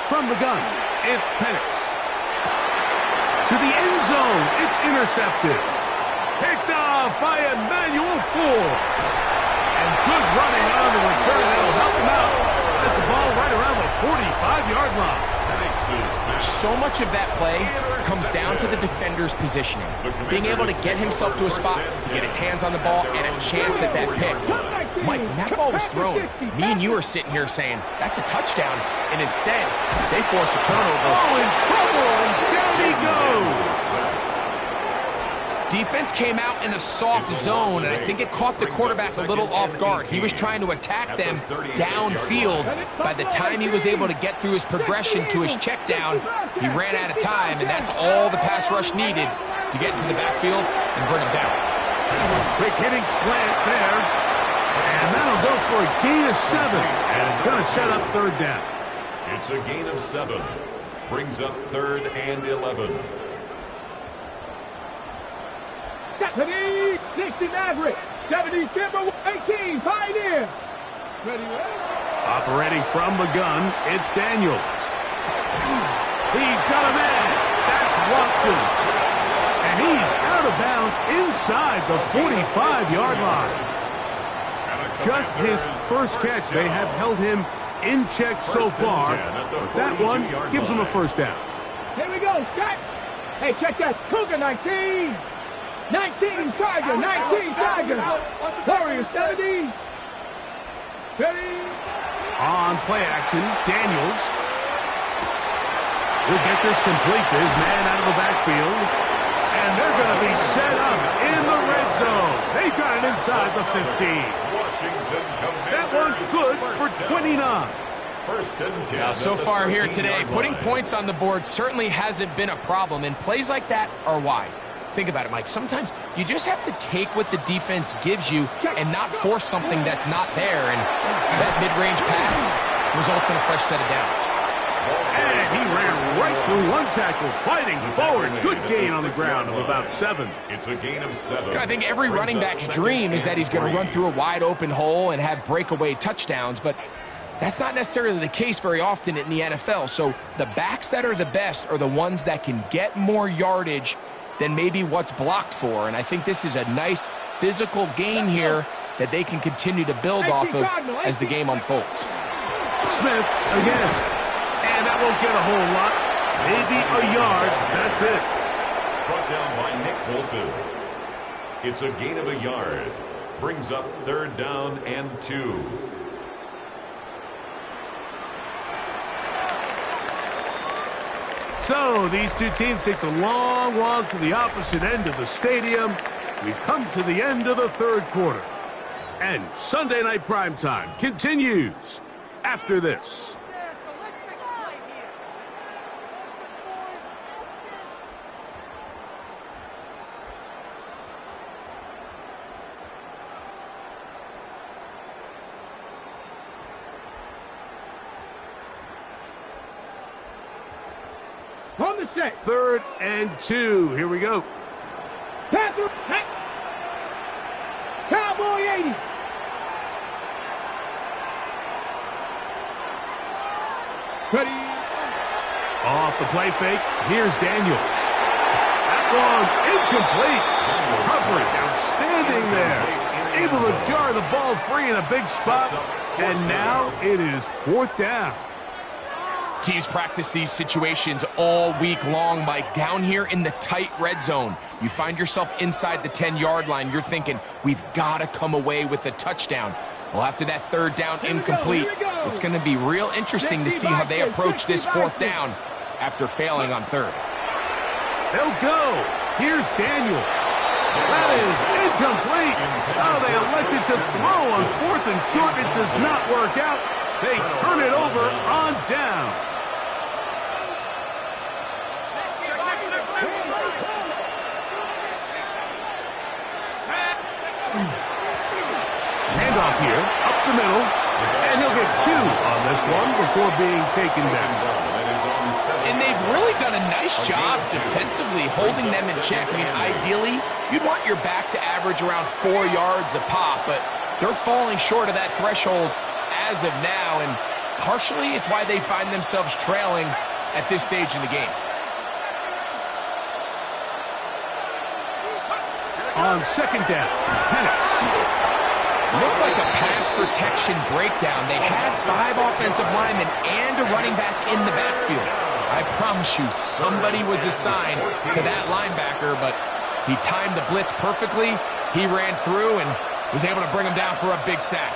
From the gun, it's Penix. To the end zone, it's intercepted. Picked off by Emmanuel Forbes. And good running on the return. That'll help him out. Has the ball right around the 45-yard line. So much of that play comes down to the defender's positioning. Being able to get himself to a spot, to get his hands on the ball, and a chance at that pick. Mike, when that ball was thrown, me and you are sitting here saying, that's a touchdown. And instead, they force a turnover. Oh, in trouble, and down he goes. Defense came out in a soft zone, and I think it caught the quarterback a little off guard. He was trying to attack them downfield. By the time he was able to get through his progression to his check down, he ran out of time, and that's all the pass rush needed to get to the backfield and bring him down. Quick hitting slant there, and that'll go for a gain of 7, and it's going to set up third down. It's a gain of 7. Brings up 3rd and 11. 70, 60 Maverick, 70 Timber, 18 Pioneer. Ready? Operating from the gun, it's Daniels. He's got a man. That's Watson. And he's out of bounds inside the 45-yard line. Just his first catch. They have held him in check so far. But that one gives him a first down. Here we go, Scott. Hey, check that. Cougar 19. 19 Tiger, 19 Tiger. Warriors 70. 30. On play action, Daniels. He'll get this complete to his man out of the backfield. And they're going to be set up in the red zone. They've got it inside the 15. That one's good for 29. Now, so far here today, putting points on the board certainly hasn't been a problem, and plays like that are why. Think about it, Mike. Sometimes you just have to take what the defense gives you and not force something that's not there, and that mid-range pass results in a fresh set of downs. And he ran right through one tackle, fighting forward. Good gain on the ground of about 7. It's a gain of 7. I think every running back's dream is that he's going to run through a wide open hole and have breakaway touchdowns, but that's not necessarily the case very often in the NFL. So the backs that are the best are the ones that can get more yardage than maybe what's blocked for. And I think this is a nice physical gain here that they can continue to build off of as the game unfolds. Smith again. And that won't get a whole lot. Maybe a yard. That's it. Brought down by Nick Bolton. It's a gain of a yard. Brings up 3rd down and 2. So these two teams take the long walk to the opposite end of the stadium. We've come to the end of the 3rd quarter. And Sunday Night Primetime continues after this. On the set. 3rd and 2. Here we go. Panther. Cowboy 80. Ready. Off the play fake. Here's Daniels. That one incomplete. Coverage outstanding there. Able to jar the ball free in a big spot. And now it is 4th down. Teams practice these situations all week long, Mike. Down here in the tight red zone, you find yourself inside the 10-yard line. You're thinking, we've got to come away with a touchdown. Well, after that 3rd down incomplete, it's going to be real interesting to see how they approach this 4th down after failing on 3rd. They'll go. Here's Daniels. That is incomplete. Oh, they elected to throw on 4th and short. It does not work out. They turn it over on down. Handoff here, up the middle, and he'll get 2 on this one before being taken down. And they've really done a nice job defensively holding them in check. I mean, ideally, you'd want your back to average around 4 yards a pop, but they're falling short of that threshold as of now, and partially it's why they find themselves trailing at this stage in the game. On 2nd down, Penix. Looked like a pass protection breakdown. They had 5 offensive linemen and a running back in the backfield. I promise you, somebody was assigned to that linebacker, but he timed the blitz perfectly. He ran through and was able to bring him down for a big sack.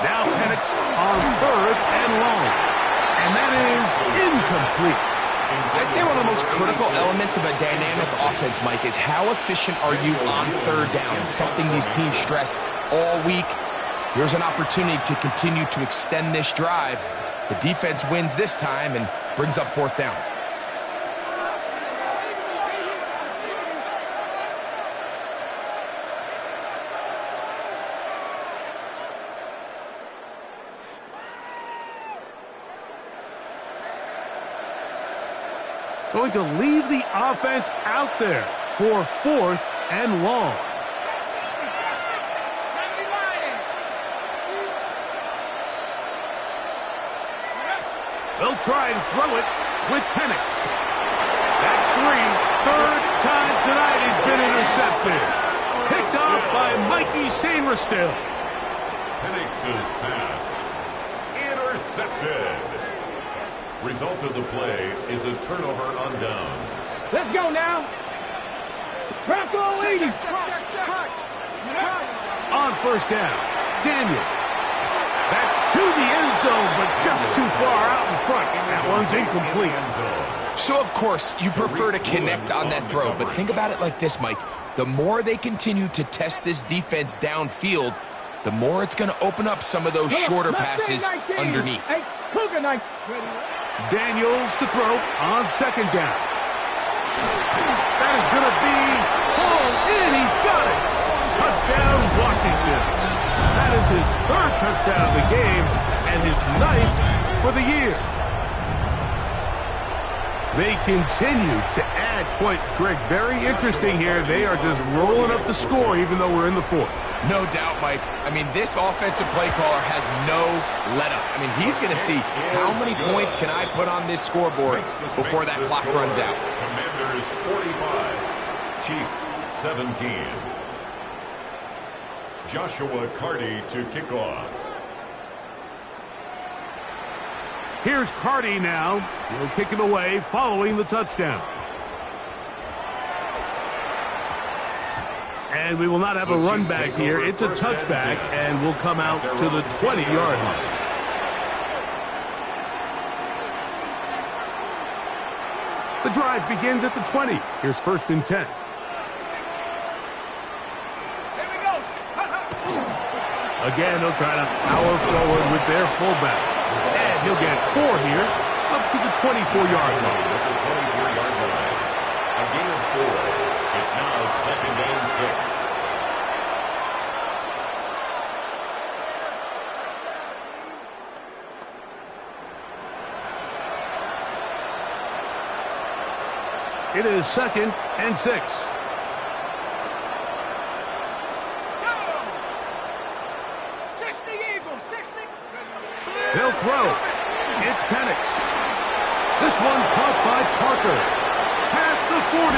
Now Penix on 3rd and long. And that is incomplete. I'd say one of the most critical elements of a dynamic offense, Mike, is how efficient are you on 3rd down? It's something these teams stress all week. Here's an opportunity to continue to extend this drive. The defense wins this time and brings up 4th down. Going to leave the offense out there for 4th and long. They'll try and throw it with Penix. That's 3. 3rd time tonight he's been intercepted. Picked off by Mikey Sainristil. Penix's pass intercepted. Result of the play is a turnover on downs. Let's go now. Bronco leading. On 1st down, Daniels. That's to the end zone, but just too far out in front. That one's incomplete. So, of course, you prefer to connect on that throw, but think about it like this, Mike. The more they continue to test this defense downfield, the more it's going to open up some of those shorter passes underneath. Daniels to throw on 2nd down. That is going to be hauled in. He's got it. Touchdown, Washington. That is his 3rd touchdown of the game and his 9th for the year. They continue to add points. Greg, very interesting here. They are just rolling up the score even though we're in the 4th. No doubt, Mike. I mean, this offensive play caller has no let-up. I mean, he's going to see how many points can I put on this scoreboard before that clock runs out. Commanders 45, Chiefs 17. Joshua Carty to kick off. Here's Carty now. He'll kick him away following the touchdown. And we will not have a run back here. It's a touchback, and we'll come out to the 20-yard line. The drive begins at the 20. Here's 1st and 10. Again, they'll try to power forward with their fullback. And he'll get 4 here, up to the 24-yard line. A gain of 4. It's now 2nd and 6. It is 2nd and 6. They'll throw. It's Penix. This one caught by Parker. Past the 40.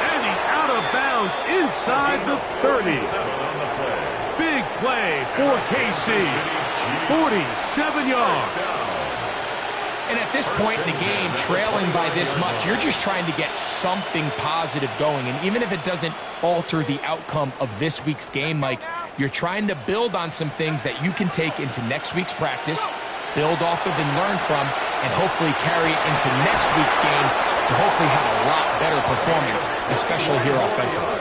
And he's out of bounds inside the 30. Big play for KC. 47 yards. And at this point in the game, trailing by this much, you're just trying to get something positive going. And even if it doesn't alter the outcome of this week's game, Mike, You're trying to build on some things that you can take into next week's practice, build off of and learn from, and hopefully carry it into next week's game to hopefully have a lot better performance, especially here offensively.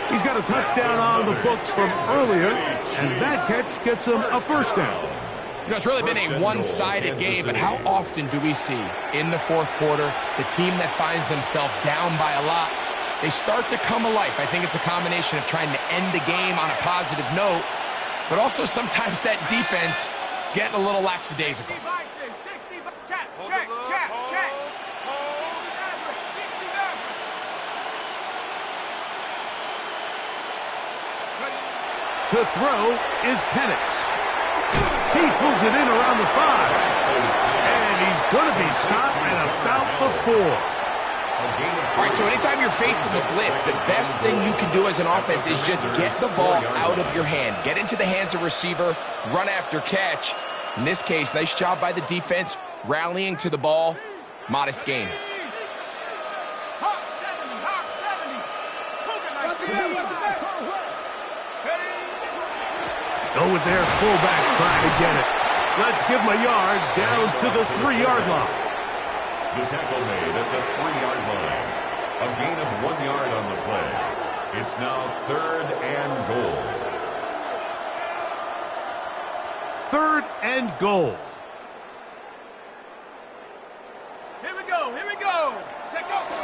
He's got a touchdown on the books from earlier, and that catch gets him a first down. You know, it's really been a one-sided game, but how often do we see in the fourth quarter the team that finds themselves down by a lot, they start to come alive. I think it's a combination of trying to end the game on a positive note, but also sometimes that defense getting a little lackadaisical. Check. To throw is Penix. He pulls it in around the 5. And he's going to be stopped at about the 4. All right, so anytime you're facing the blitz, the best thing you can do as an offense is just get the ball out of your hand. Get into the hands of receiver, run after catch. In this case, nice job by the defense, rallying to the ball. Modest gain. Go with their fullback trying to get it. Let's give him a yard down to the 3-yard line. The tackle made at the 3-yard line. A gain of 1 yard on the play. It's now 3rd and goal. 3rd and goal. Here we go. Take over.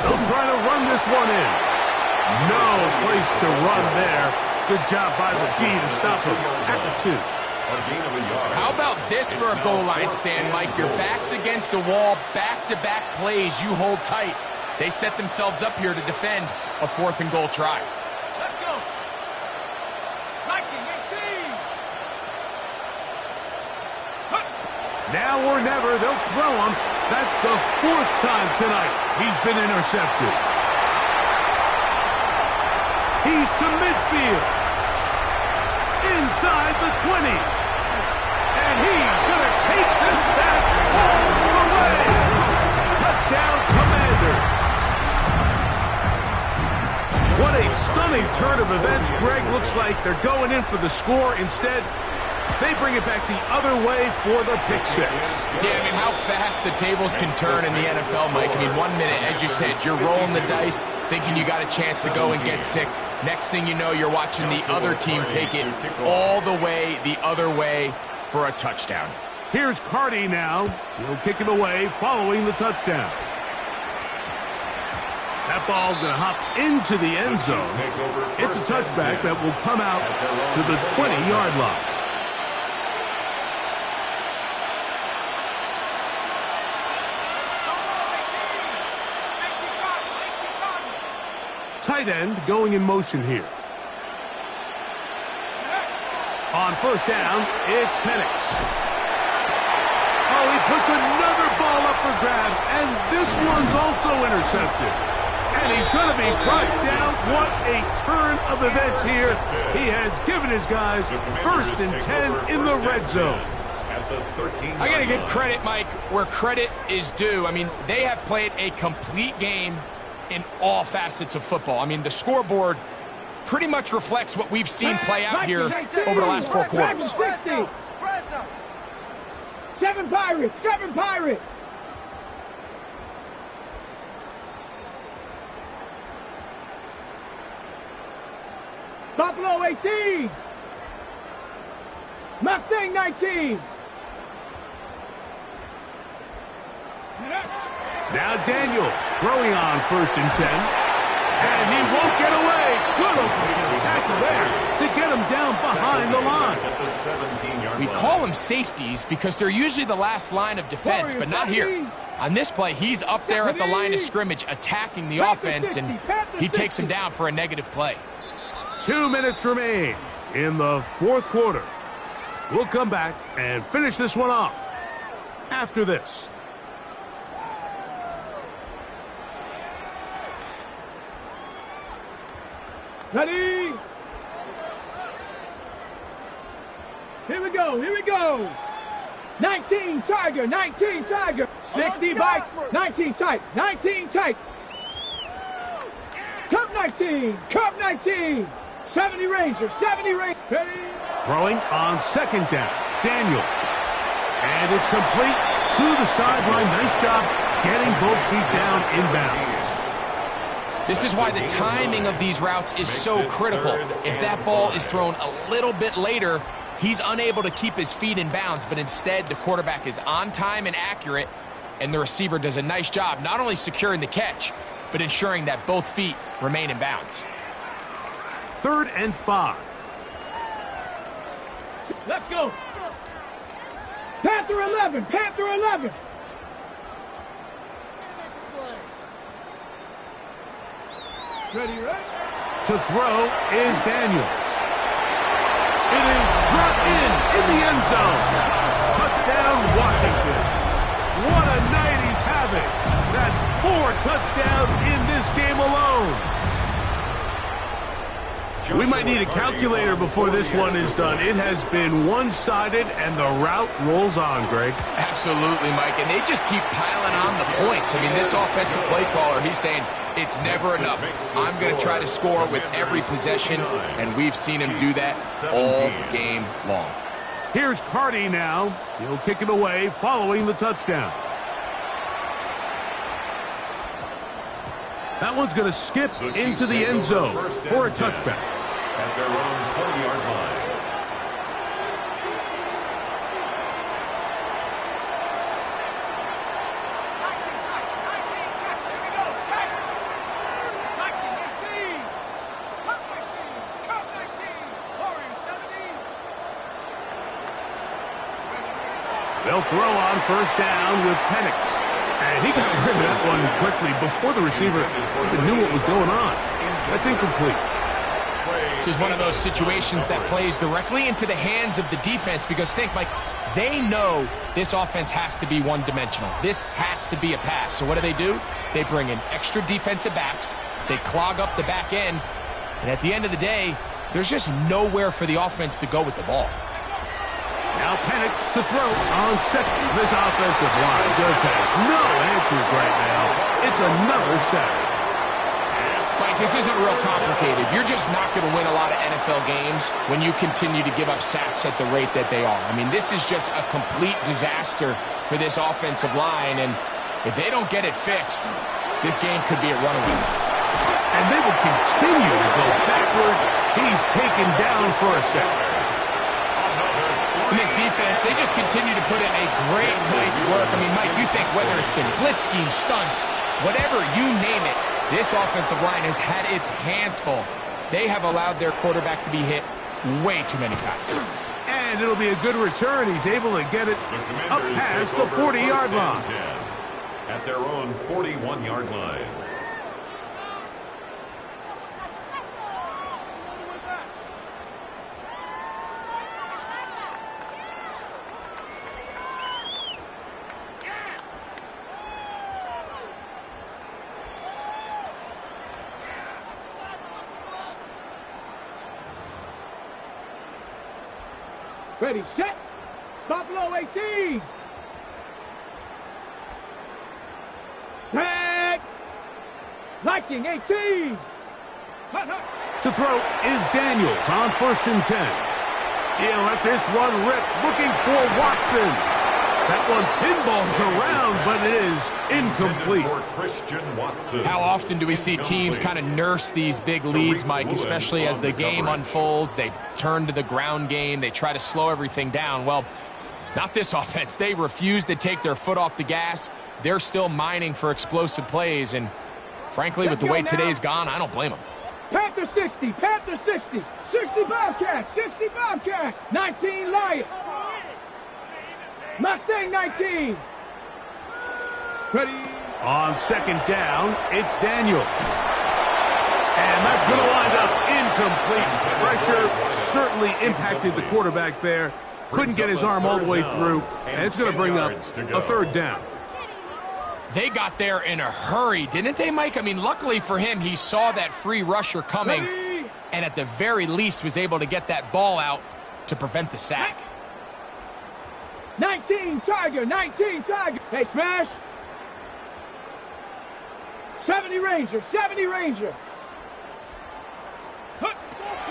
They'll try to run this one in. No place to run there. Good job by the D to stop him at the 2. How about this for a goal line stand, Mike? Your back's against the wall, back-to-back plays you hold tight. They set themselves up here to defend a 4th and goal try. Let's go. Viking 18. Now or never, they'll throw him. That's the 4th time tonight he's been intercepted. He's to midfield. Inside the 20. And he's going to take this back all the way. Touchdown, Commanders. What a stunning turn of events. Greg, looks like they're going in for the score. Instead, they bring it back the other way for the pick 6. Yeah, I mean, how fast the tables can turn in the NFL, Mike. I mean, 1 minute, as you said, you're rolling the dice, thinking you got a chance to go and get 6. Next thing you know, you're watching the other team take it all the way the other way for a touchdown. Here's Carty now. He'll kick it away following the touchdown. That ball going to hop into the end zone. It's a touchback that will come out to the 20-yard line. Tight end going in motion here. On first down, it's Penix. Oh, he puts another ball up for grabs, and this one's also intercepted. And he's going to be brought down. What a turn of events here. He has given his guys 1st and 10 in the red zone. I got to give credit, Mike, where credit is due. I mean, they have played a complete game in all facets of football. I mean, the scoreboard pretty much reflects what we've seen play out here over the last 4 quarters. 7 Pirates. Buffalo 18. Mustang 19. Now Daniels throwing on 1st and 10. And he won't get away. Good opening tackle there to get him down behind the line. We call them safeties because they're usually the last line of defense, but not here. On this play, he's up there at the line of scrimmage attacking the offense, and he takes him down for a negative play. 2 minutes remain in the 4th quarter. We'll come back and finish this one off after this. Ready? Here we go. 19 Tiger. 60 bites. 19 tight. Cup 19. 70 Ranger, 70 Ranger. Throwing on second down. Daniel. And it's complete to the sideline. Nice job getting both feet down inbounds. This is why the timing of these routes is so critical. If that ball is thrown a little bit later, he's unable to keep his feet in bounds, but instead the quarterback is on time and accurate, and the receiver does a nice job not only securing the catch, but ensuring that both feet remain in bounds. 3rd and 5. Let's go. Panther 11, Panther 11. Ready, right? To throw is Daniels. It is brought in the end zone. Touchdown, Washington. What a night he's having. That's 4 touchdowns in this game alone. We might need a calculator before this one is done. It has been one-sided, and the route rolls on, Greg. Absolutely, Mike, and they just keep piling on the points. I mean, this offensive play caller, he's saying it's never enough. I'm going to try to score with every possession, and we've seen him do that all game long. Here's Carty now. He'll kick it away following the touchdown. That one's going to skip into the end zone for a touchback. At their own 20-yard line. They'll throw on first down with Penix. And he got rid of that one quickly before the receiver even knew what was going on. That's incomplete. This is one of those situations that plays directly into the hands of the defense because think, Mike, they know this offense has to be one-dimensional. This has to be a pass. So what do? They bring in extra defensive backs. They clog up the back end. And at the end of the day, there's just nowhere for the offense to go with the ball. Now Penix to throw on second. This offensive line just has no answers right now. It's another sack. Mike, this isn't real complicated. You're just not going to win a lot of NFL games when you continue to give up sacks at the rate that they are. I mean, this is just a complete disaster for this offensive line, and if they don't get it fixed, this game could be a runaway. And they will continue to go backwards. He's taken down for a sack. In this defense, they just continue to put in a great night's work. I mean, Mike, you think whether it's been blitz scheme, stunts, whatever you name it, this offensive line has had its hands full. They have allowed their quarterback to be hit way too many times. And it'll be a good return. He's able to get it up past the 40-yard line. At their own 41-yard line. Ready, set. Buffalo 18. Set. Viking 18. Hut, hut. To throw is Daniels on 1st and 10. He'll let this one rip, looking for Watson. That one pinballs around, but it is incomplete. How often do we see teams kind of nurse these big leads, Mike, especially as the game unfolds? They turn to the ground game. They try to slow everything down. Well, not this offense. They refuse to take their foot off the gas. They're still mining for explosive plays, and frankly, with the way today's gone, I don't blame them. Panther 60, Panther 60, 60 Bobcat, 60 Bobcat, 19 Lion. Mustang 19. Ready. On 2nd down, it's Daniels. And that's going to wind up incomplete. Pressure certainly impacted the quarterback there. Couldn't get his arm all the way through, and it's going to bring up a 3rd down. They got there in a hurry, didn't they, Mike? I mean, luckily for him, he saw that free rusher coming, and at the very least was able to get that ball out to prevent the sack. 19 Tiger, 19 Tiger. Hey, smash. 70 Ranger, 70 Ranger.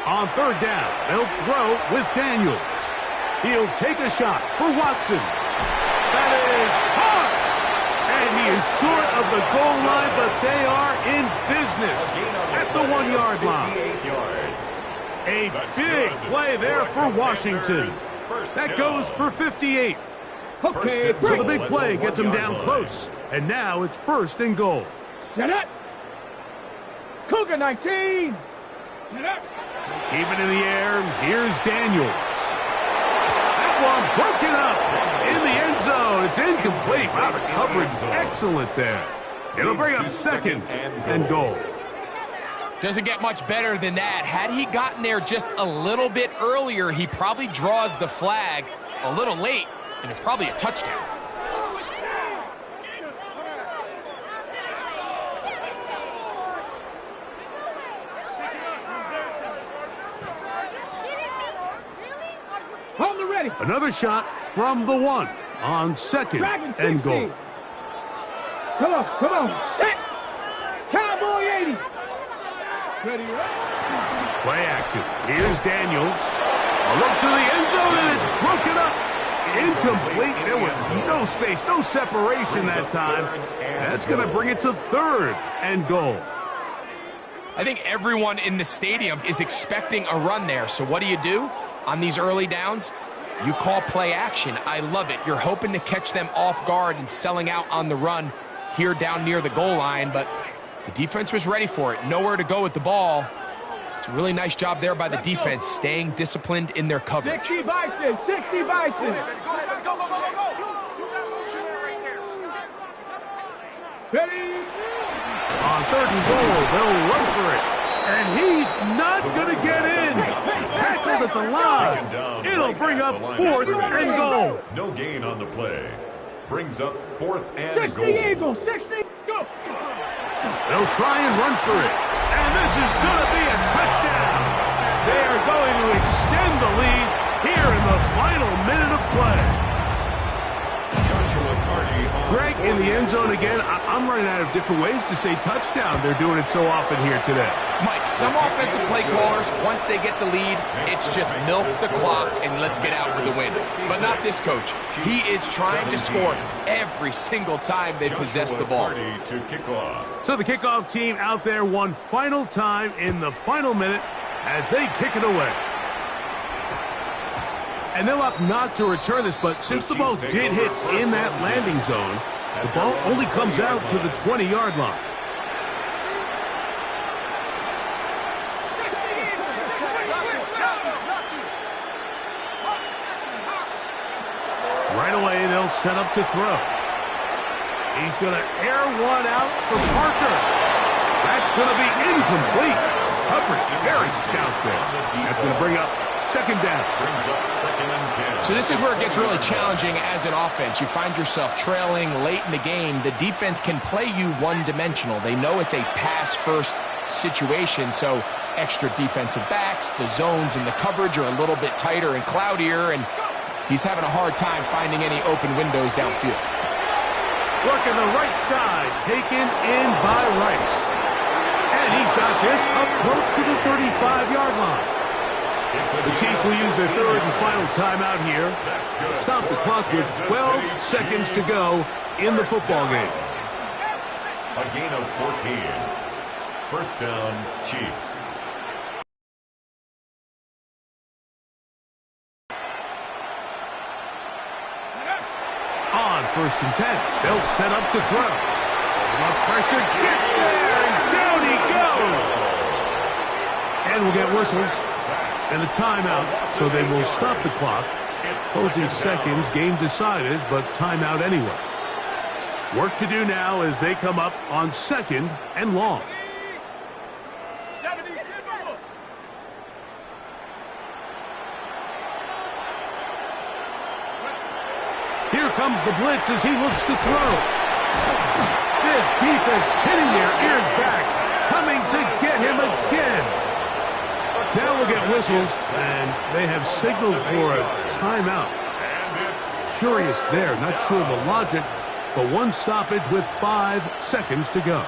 On third down, they'll throw with Daniels. He'll take a shot for Watson. That is hard. And he is short of the goal line, but they are in business at the 1-yard line. A big play there for Washington. That goes for 58. Okay, So the big play gets him down close. And now it's first and goal. Set up. Cougar 19. Set up. Keep it in the air. Here's Daniels. That one broken up in the end zone. It's incomplete. Wow, the coverage excellent there. It'll bring up second and goal. Doesn't get much better than that. Had he gotten there just a little bit earlier, he probably draws the flag a little late, and it's probably a touchdown. Hold the ready. Another shot from the 1 on second and goal. Come on, set. Cowboy 80. Ready, Play action. Here's Daniels. A look to the end zone, and it's broken up. Incomplete. There was no space, no separation that time. That's going to bring it to third and goal. I think everyone in the stadium is expecting a run there. So what do? On these early downs, you call play action. I love it. You're hoping to catch them off guard and selling out on the run here down near the goal line, but the defense was ready for it. Nowhere to go with the ball. It's a really nice job there by the defense, staying disciplined in their coverage. 60 Bison, 60 Bison. Ready? On third and goal, they'll run for it. And he's not going to get in. Tackled at the line. It'll bring up fourth and goal. No gain on the play. Brings up fourth and 60 goal. Eagles, 60, go. They'll try and run for it. And this is going to be a touchdown. They are going to extend the lead here in the final minute of play. Greg, in the end zone again, I'm running out of different ways to say touchdown. They're doing it so often here today. Mike, some offensive play callers, once they get the lead, it's just milk the clock and let's get out with the win. But not this coach. He is trying to score every single time they possess the ball. So the kickoff team out there one final time in the final minute as they kick it away. And they'll opt not to return this, but since the ball did hit in that landing zone, the ball only comes out to the 20-yard line. Right away, they'll set up to throw. He's going to air one out for Parker. That's going to be incomplete. Coverage very stout there. That's going to bring up second down. So this is where it gets really challenging as an offense. You find yourself trailing late in the game. The defense can play you one-dimensional. They know it's a pass-first situation, so extra defensive backs, the zones and the coverage are a little bit tighter and cloudier, and he's having a hard time finding any open windows downfield. Working the right side, taken in by Rice. And he's got this up close to the 35-yard line. The Chiefs will use their third and final timeout here. Stop the clock with 12 seconds to go in the football game. A gain of 14. First down, Chiefs. On first and 10, they'll set up to throw. The pressure gets there, and down he goes. And we'll get whistles and a timeout, so they will stop the clock. Closing seconds, game decided, but timeout anyway. Work to do now as they come up on second and long. Here comes the blitz as he looks to throw. This defense pinning their ears back, coming to get him again. Now we'll get whistles, and they have signaled for a timeout. Curious there, not sure the logic, but one stoppage with 5 seconds to go.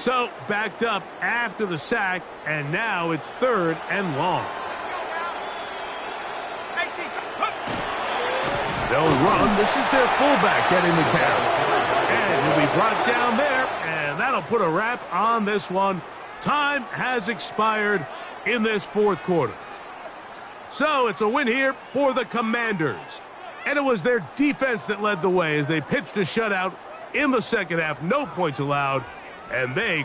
So, backed up after the sack, and now it's 3rd and long. They'll run. This is their fullback getting the carry. And he'll be brought down there, and that'll put a wrap on this one. Time has expired in this 4th quarter. So it's a win here for the Commanders. And it was their defense that led the way as they pitched a shutout in the second half. No points allowed, and they